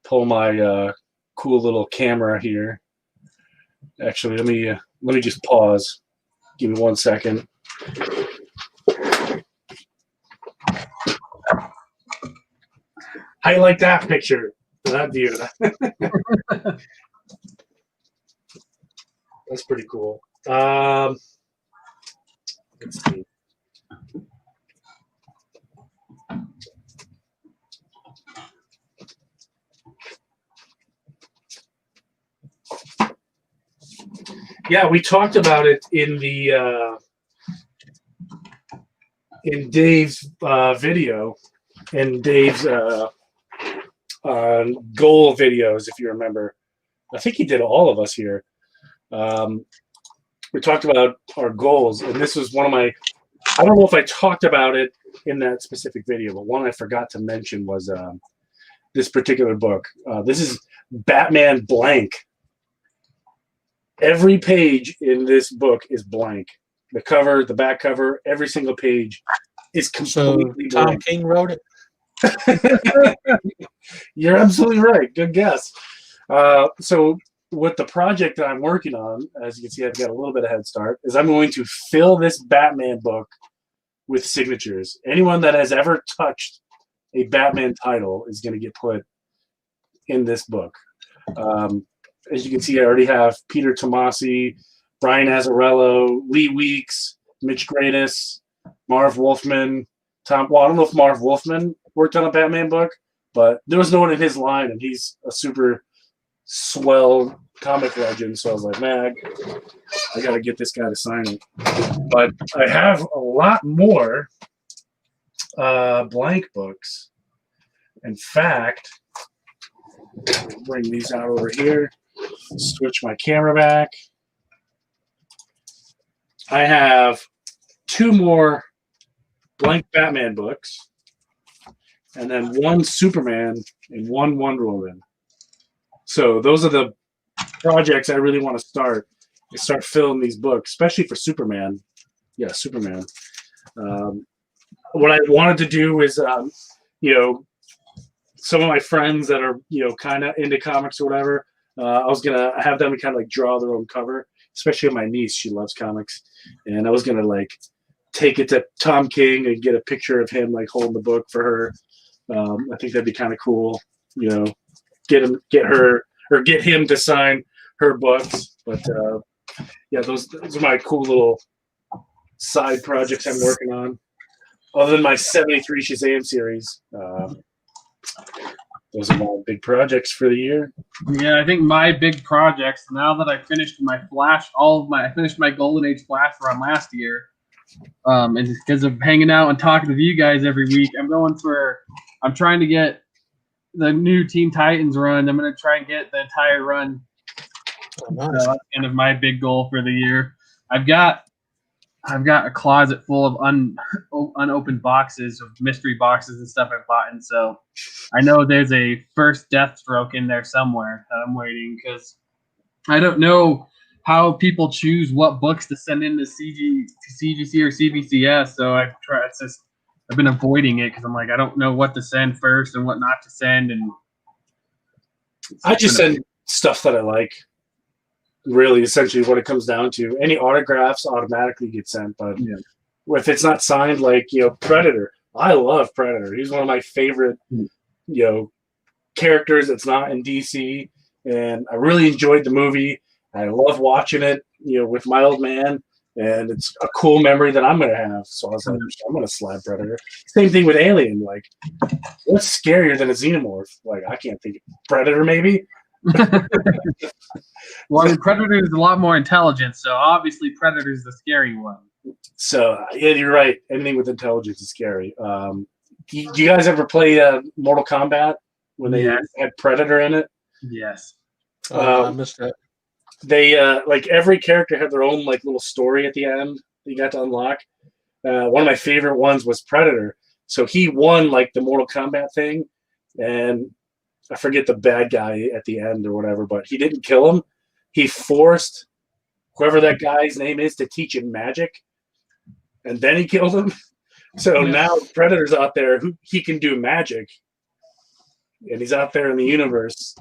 pull my cool little camera here. Actually, let me just pause. Give me 1 second. How you like that picture? That view. That's pretty cool. Let's see. Yeah, we talked about it in the in Dave's video, in Dave's goal videos, if you remember. I think he did all of us here. We talked about our goals, and this was one of my. I don't know if I talked about it in that specific video, but one I forgot to mention was this particular book. This is Batman Blank. Every page in this book is blank. The cover, the back cover, every single page is completely Tom blank. King wrote it? You're absolutely right. Good guess. So with the project that I'm working on, as you can see, I've got a little bit of head start, is I'm going to fill this Batman book with signatures. Anyone that has ever touched a Batman title is going to get put in this book. As you can see, I already have Peter Tomasi, Brian Azzarello, Lee Weeks, Mitch Gradis, Marv Wolfman, Tom. Well, I don't know if Marv Wolfman worked on a Batman book, but there was no one in his line, and he's a super swell comic legend. So I was like, man, I got to get this guy to sign it. But I have a lot more blank books. In fact, bring these out over here. Switch my camera back. I have 2 more blank Batman books, and then 1 Superman and 1 Wonder Woman. So those are the projects I really want to start filling these books, especially for Superman. Yeah, Superman. What I wanted to do is, some of my friends that are, kind of into comics or whatever, I was going to have them kind of like draw their own cover, especially my niece. She loves comics. And I was going to like take it to Tom King and get a picture of him like holding the book for her. I think that'd be kind of cool, get him to sign her books. But yeah, those are my cool little side projects I'm working on. Other than my 73 Shazam series, those are my big projects for the year. Yeah, I think my big projects, now that I finished my Flash, I finished my Golden Age Flash run last year, and because of hanging out and talking with you guys every week, I'm trying to get the new Teen Titans run. I'm going to try and get the entire run. Oh, nice. So that's kind of my big goal for the year. I've got a closet full of unopened boxes of mystery boxes and stuff I've bought, and so I know there's a first Deathstroke in there somewhere that I'm waiting, because I don't know how people choose what books to send into CGC or CBCS. So I've been avoiding it because I'm like, I don't know what to send first and what not to send, and I just send stuff that I like. Really, essentially, what it comes down to. Any autographs automatically get sent, but if it's not signed, like Predator, I love Predator. He's one of my favorite, characters that's not in DC, and I really enjoyed the movie. I love watching it, with my old man, and it's a cool memory that I'm gonna have. So I was like, I'm gonna slap Predator. Same thing with Alien. Like, what's scarier than a xenomorph? Like, I can't think of Predator, maybe. Well, I mean, Predator is a lot more intelligent, so obviously Predator is the scary one. So yeah, you're right. Anything with intelligence is scary. Do you guys ever play Mortal Kombat when they had Predator in it? Yes. I missed that. They like every character had their own like little story at the end that you got to unlock. One of my favorite ones was Predator. So he won like the Mortal Kombat thing, and I forget the bad guy at the end or whatever, but he didn't kill him. He forced whoever that guy's name is to teach him magic, and then he killed him. So now Predator's out there who he can do magic, and he's out there in the universe,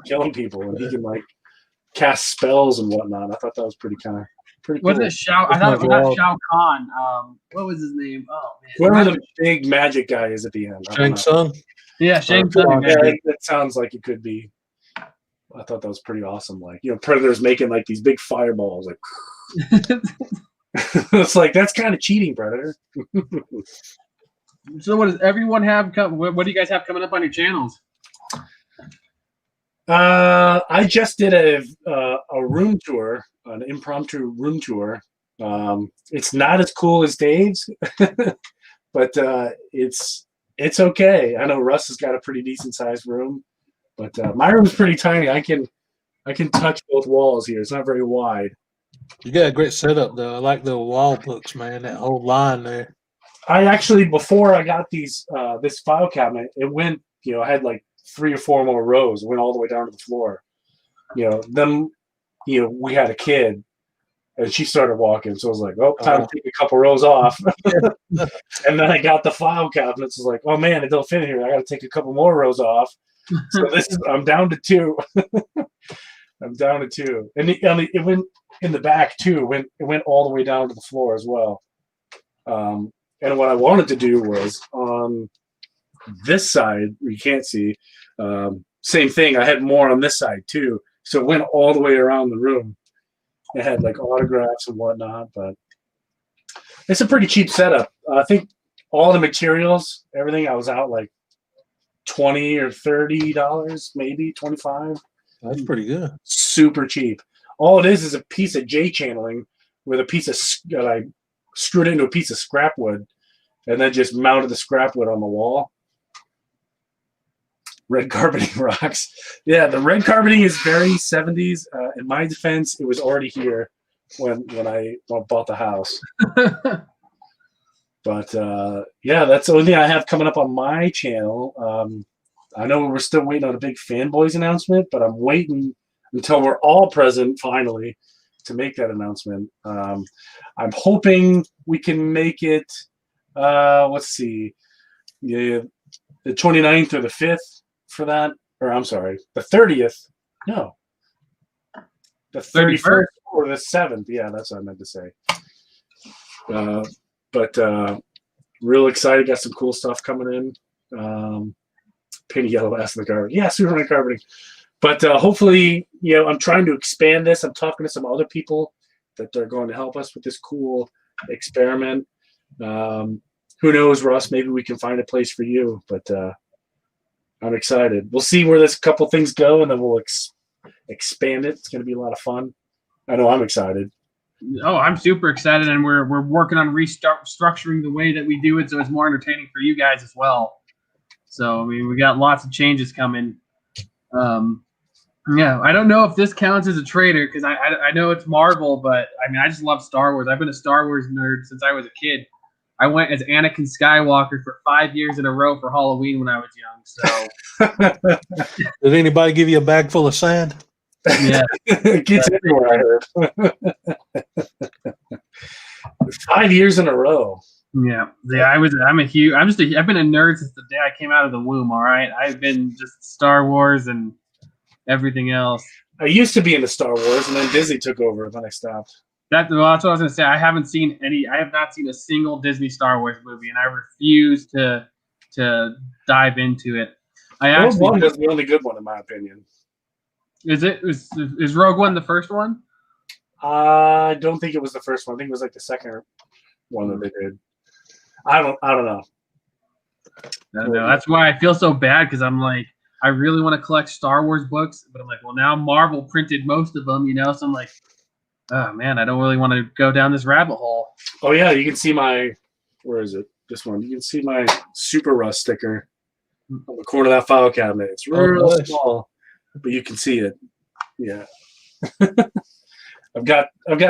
killing people, and he can like cast spells and whatnot. I thought that was pretty cool. Wasn't it Shao? I thought it was not Shao Kahn. What was his name? Oh man, whoever the big magic guy is at the end. Shang Tsung. Yeah, Shang Tsung. Yeah, that sounds like it could be. I thought that was pretty awesome. Like, Predator's making like these big fireballs. Like, it's like, that's kind of cheating, Predator. So, what does everyone have? What do you guys have coming up on your channels? I just did a room tour, an impromptu room tour. It's not as cool as Dave's, but it's okay. I know Russ has got a pretty decent sized room, but my room's pretty tiny. I can touch both walls here. It's not very wide. You got a great setup though. I like the wall books, man. That whole line there. I actually, before I got these this file cabinet, it went. I had like 3 or 4 more rows. It went all the way down to the floor. We had a kid, and she started walking. So I was like, oh, time to take a couple rows off. And then I got the file cabinets. I was like, oh man, it don't fit here. I got to take a couple more rows off. So I'm down to 2. I'm down to 2. And it went in the back too. It went all the way down to the floor as well. And what I wanted to do was on this side, where you can't see, same thing. I had more on this side too, so it went all the way around the room. It had like autographs and whatnot, but it's a pretty cheap setup. I think all the materials, everything, I was out like $20 or $30, maybe $25. That's pretty good. Super cheap. All it is a piece of J channeling with a piece of that I screwed into a piece of scrap wood, and then just mounted the scrap wood on the wall. Red carpeting rocks. Yeah, the red carpeting is very 70s. In my defense, it was already here when I bought the house. But yeah, that's the only thing I have coming up on my channel. I know we're still waiting on a big Fanboys announcement, but I'm waiting until we're all present finally to make that announcement. I'm hoping we can make it, let's see, the 29th or the 5th for that. Or I'm sorry, the 30th. No. The 31st or the 7th. Yeah, that's what I meant to say. But real excited. Got some cool stuff coming in. Painted yellow ass in the carpeting. Yeah, Superman carpeting. But hopefully, I'm trying to expand this. I'm talking to some other people that are going to help us with this cool experiment. Who knows, Russ? Maybe we can find a place for you. But I'm excited. We'll see where this couple things go, and then we'll expand it. It's going to be a lot of fun. I know I'm excited. Oh, I'm super excited, and we're working on restructuring the way that we do it so it's more entertaining for you guys as well. So, I mean, we got lots of changes coming. Yeah, I don't know if this counts as a trader because I know it's Marvel, but I mean, I just love Star Wars. I've been a Star Wars nerd since I was a kid. I went as Anakin Skywalker for 5 years in a row for Halloween when I was young. So, did anybody give you a bag full of sand? Yeah, it gets everywhere. I heard. 5 years in a row. Yeah. I've been a nerd since the day I came out of the womb. All right, I've been just Star Wars and everything else. I used to be into Star Wars, and then Disney took over, and then I stopped. That's what I was going to say. I have not seen a single Disney Star Wars movie, and I refuse to dive into it. Rogue One was the only good one, in my opinion. Is Rogue One the first one? I don't think it was the first one. I think it was like the second one that they did. I don't know. I don't know. That's why I feel so bad because I'm like, I really want to collect Star Wars books, but I'm like, well, now Marvel printed most of them, So I'm like, oh man, I don't really want to go down this rabbit hole. Oh yeah, you can see where is it? This one. You can see my Super Rust sticker on the corner of that file cabinet. It's real small, but you can see it. Yeah. I've got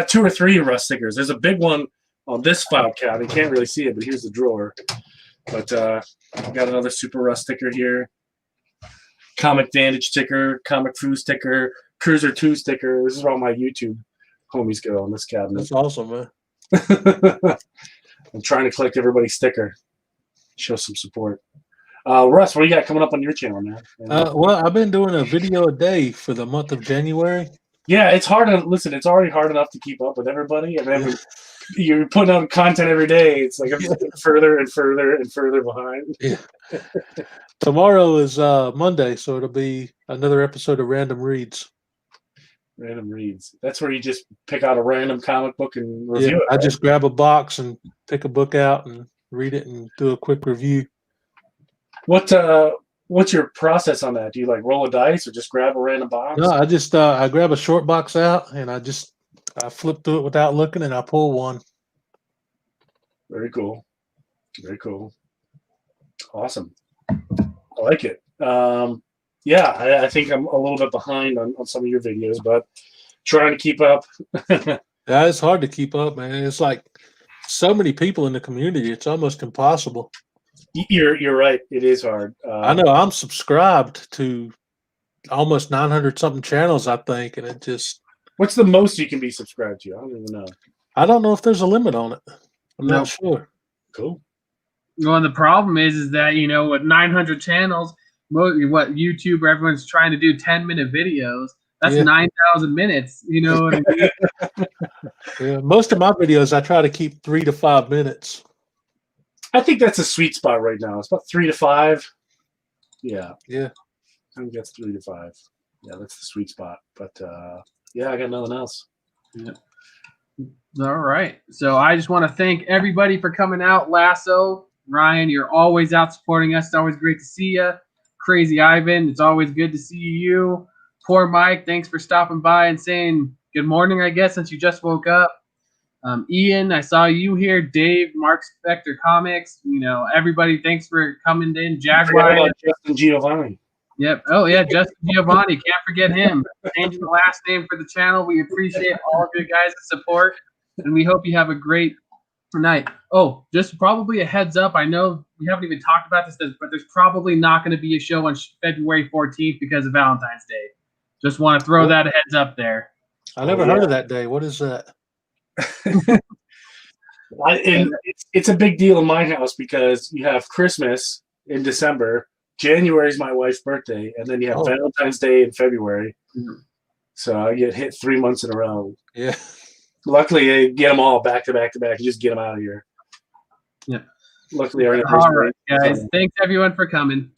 2 or 3 Rust stickers. There's a big one on this file cabinet. You can't really see it, but here's the drawer. But I've got another Super Rust sticker here. Comic Vantage sticker, Comic Foo sticker, Cruiser 2 sticker. This is where all my YouTube homies go on this cabinet. That's awesome, man. I'm trying to collect everybody's sticker. Show some support. Russ, what do you got coming up on your channel, man? Well, I've been doing a video a day for the month of January. Yeah, it's hard to listen. It's already hard enough to keep up with everybody, and then you're putting out content every day. It's like I'm just getting further and further and further behind. Yeah. Tomorrow is Monday, so it'll be another episode of Random Reads. Random Reads. That's where you just pick out a random comic book and review it. I just grab a box and pick a book out and read it and do a quick review. What's your process on that? Do you like roll a dice or just grab a random box? No, I just I grab a short box out and I flip through it without looking and I pull one. Very cool. Very cool. Awesome. I like it. Yeah, I think I'm a little bit behind on some of your videos, but trying to keep up. Yeah, it's hard to keep up, man. It's like so many people in the community. It's almost impossible. You're right. It is hard. I know I'm subscribed to almost 900 something channels, I think, and it just. What's the most you can be subscribed to? I don't even know. I don't know if there's a limit on it. I'm not sure. Cool. Well, the problem is that with 900 channels, what YouTube or everyone's trying to do 10-minute videos. That's 9,000 minutes. You know what I mean? Yeah, most of my videos I try to keep 3 to 5 minutes. I think that's a sweet spot right now. It's about 3 to 5. Yeah. Yeah. I think that's 3 to 5. Yeah, that's the sweet spot. But yeah, I got nothing else. Yeah. All right. So I just want to thank everybody for coming out. Lasso, Ryan, you're always out supporting us. It's always great to see you. Crazy Ivan, it's always good to see you. Poor Mike, thanks for stopping by and saying good morning, I guess, since you just woke up. Ian, I saw you here. Dave, Mark Spector Comics, everybody, thanks for coming in. Jaguar. Justin Giovanni. Yep. Oh, yeah, Justin Giovanni. Can't forget him. Changing the last name for the channel. We appreciate all of you guys' support, and we hope you have a great night. Oh, just probably a heads up. I know we haven't even talked about this, but there's probably not going to be a show on February 14th because of Valentine's Day. Just want to throw that a heads up there. I never heard of that day. What is that? It's a big deal in my house because you have Christmas in December. January is my wife's birthday, and then you have Valentine's Day in February. Mhm. So I get hit 3 months in a row. Yeah. Luckily, they get them all back to back to back. You just get them out of here. Yeah. Luckily, our All right, guys. Thanks everyone for coming.